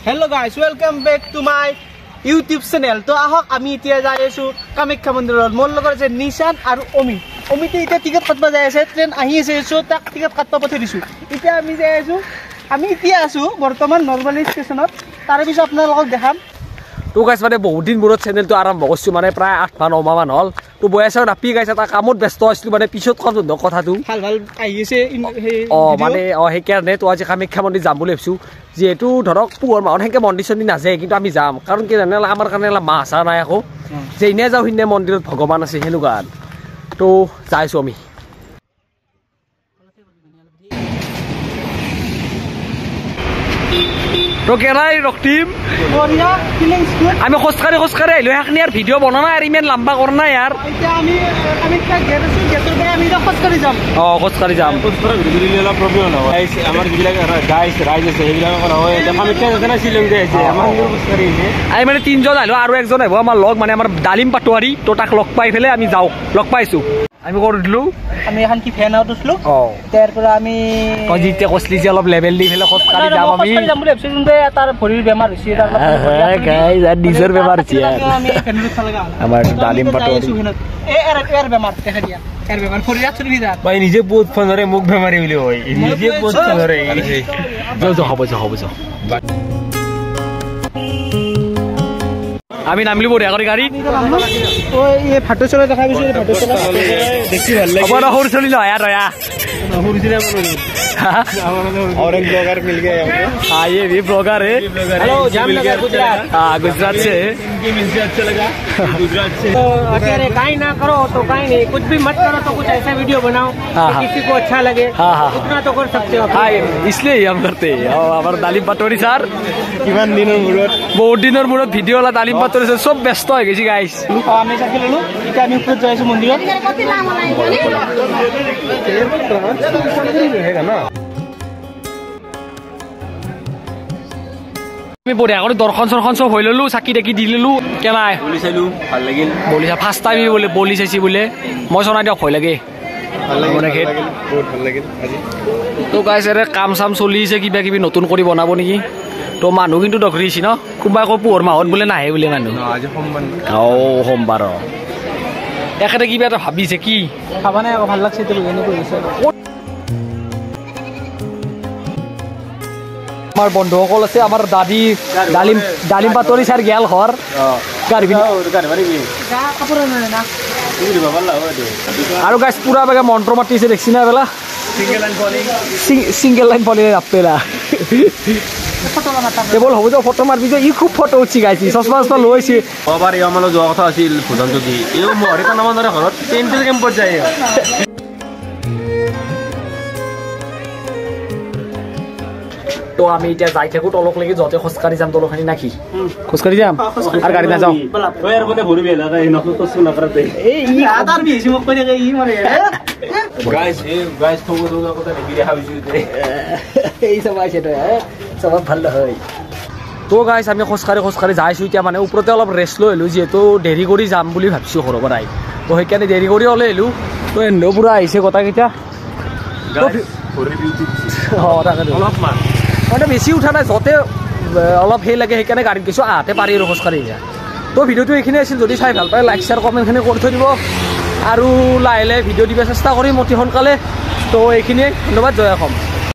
Hello guys, welcome back to my YouTube channel. তো আহক আমি এতিয়া যাই আছো কামাখ্যা মন্দিৰত মোৰ লগত আছে নিশান আৰু অমিতে এতিয়া টিকেট কাটব যাই আছে ট্ৰেইন আহি আছে সো তাক টিকেট কাটব পঠাই দিছো এতিয়া আমি যাই আছো আমি এতিয়া আছো বৰ্তমান নৰবালি ষ্টেচনত তাৰ পিছত আপোনালোকক দেখাম তো গাইছ মানে বহুত দিন মূৰত চেনেলটো আৰম্ভ কৰিছো মানে প্ৰায় 8 মাহ মান হ'ল তো বয়সৰ নাপি গাইছ এটা কামত ব্যস্ত আছিলো মানে পিছত কম কথাটো ভাল আহি আছে মানে সেইকাৰণে তো আজি কামাখ্যা মন্দিৰ যাম বুলি ভাবিছো যেহেতু ধৰক পুহৰ মাহত সেনেকে মন্দিৰ চন্দিৰ নাযায় কিন্তু আমি যাম কাৰণ কি জানে আমাৰ কাৰণে মাহ আছা নাই আকৌ যে ইনে যাওঁ সিনে মন্দিৰত ভগৱান আছে সেনেকুৱা তো যাইছো আমি তো কেৰাই ৰক্তিম আমি খোজকাঢ়ি আহিলো সেইখিনি আৰু ভিডিঅ' বনোৱা নাই আৰু ইমান লম্বা কৰা নাই ইয়াৰ এতিয়া আমি কামাখ্যা গেট আছো গেটৰ পৰা আমি খোজকাঢ়ি যাম খোজকাঢ়ি যাম অলপ প্ৰব্লেম নহয় আমাৰ যিবিলাক ৰাইজ আছে সেইবিলাকৰ হয় কামাখ্যা যাতে না শ্বিলং যাই আছে আমাৰ খোজকাঢ়ি আহিছে আমি মানে 3জন আহিলো আৰু একজন আহিব আমাৰ লগ মানে আমাৰ ডালিম পাটোৱাৰী তো তাক লগ পাই পেলাই আমি যাওঁ লগ পাইছো আমি কৰি দিলো আমি এখন কি ফেন আউট উঠলো তাৰ পৰা আমি যেতিয়া কৈছিলি যে অলপ লেভেল দি পেলাই খোজকাঢ়ি যাম আমি যাম বুলি ভাবিছো কিন্তু তাৰ ভৰিৰ বেমাৰ হৈছে নিজৰ বেমাৰ হৈছে আমাৰ ডালিম পাটোৱাৰী এৰ বেমাৰ দেখা দিয়া এর বেমার ফরিয়াদ চলি যা ভাই নিজে বহুত ফোনরে মুখ বেমারি হইলে হয় নিজে বহুত ফোনরে যাও হব আমি নামিলো বড় আগৰ গাড়ী ওই এই ফটো চলে দেখা বিছে ফটো চলে দেখি ভাল লাগে আবার হর চলি না यार या ओरिजिनल और एक ब्लॉगर मिल गया हां ये भी ब्लॉगर है हेलो जामनगर गुजरात हां गुजरात से इनके मिलसे अच्छा लगा गुजरात से अगर काई ना करो तो काई नहीं कुछ भी मत करो तो कुछ ऐसा वीडियो बनाओ कि किसी को अच्छा लगे उतना तो कर सकते हो हां इसलिए हम करते हैं हमार दालिम पाटोरी सर কিমান দিনৰ মূৰত বহুত দিনৰ মূৰত ভিডিঅ লা দালিম পাটৰি সব ব্যস্ত হৈ গৈছি গাইস আমি চাকি ললো এটা আমি উপৰত যাইছো মন্দিৰত আমি বঢ়িয়া কৰি দৰ্শন সব হৈ ললো চাকি দেখি দি ললো কেনাই বলি চাইলো ভাল লাগিল বলি ফাৰ্ষ্ট টাইম বোলে বলি চাইছি বোলে মই চনাই দিয়ক ভয় লাগে বহুত ভাল লাগিল আজি তো গাইস এৰে কাম চাম চলি আছে কিবা কিবি নতুন কৰি বনাব নেকি তো মানুহ কিন্তু ডকৰিছি ন কোনবা কো পুহৰ মাহত বোলে নাহে বোলে মানুহ আজি সোমবাৰ সোমবাৰ একেটা কিবা এটা ভাবিছে কি খাবা নাই ভাল লাগছে তো এনে কৰিছে আমাৰ বন্ধুসকল আছে আমাৰ দাদি ডালিম পাটৰি ছাৰ গেল ঘৰ গাড়ী কাপোৰ নাই না আৰু গাইছ পুৰা বেগে মন্ত্ৰ মাতিছে দেখছি না বেলা সিঙ্গেল লাইন পলি আপেলা কেবল হ'ব যে ফটো মারবি যে ই খুব ফটো উঠছি গাইছি চশমা লৈছি বাবাৰ এই আমালৈ যোৱা কথা আছিল ভূটান কি এই মহৰি কাম নামানৰে ঘৰত পেইণ্টেল কেম্পত যায় তো আমি এতিয়া যাই থাকো তলক লাগি যতে খোজকাঢ়ি যাম তলখানি নাকি খোজকাঢ়ি যাম আর গাড়ি না যাও তয়ার বলে ভরি বেলা তাই নকল কিছু না করতে এই ই আদার বেশি মুখ করে ই মারে গাইস থোগো কথা দেখি দেখা হইছে এই সব আছে তো সব ভালো হয় তো গাইস আমি খোজকাঢ়ি যাইছো এতিয়া মানে ওপৰতে অলপ ৰেষ্ট লৈ ললো যেহেতু দেৰি কৰি যাম বুলি ভাবিছো ঘৰৰ পৰাই তো সেইকাৰণে দেৰি কৰি ওলাই আহিলো তো এনে পুৰা আহিছে কথা কেইটা অলপমান মানে বেছি উঠা নাই যতে অলপ সেই লাগে সেইকাৰণে গাড়ীত গৈছো আহতে পাৰি আৰু খোজকাঢ়ি যায় তো ভিডিঅ'টো এইখিনি আছিল যদি চাই ভাল পায় লাইক শ্বেয়াৰ কমেণ্টখিনি কৰি থৈ দিব আৰু লাহে লাহে ভিডিঅ' দিব চেষ্টা কৰিম অতি সোনকালে তো এইখিনিয়ে ধন্যবাদ জয় অসম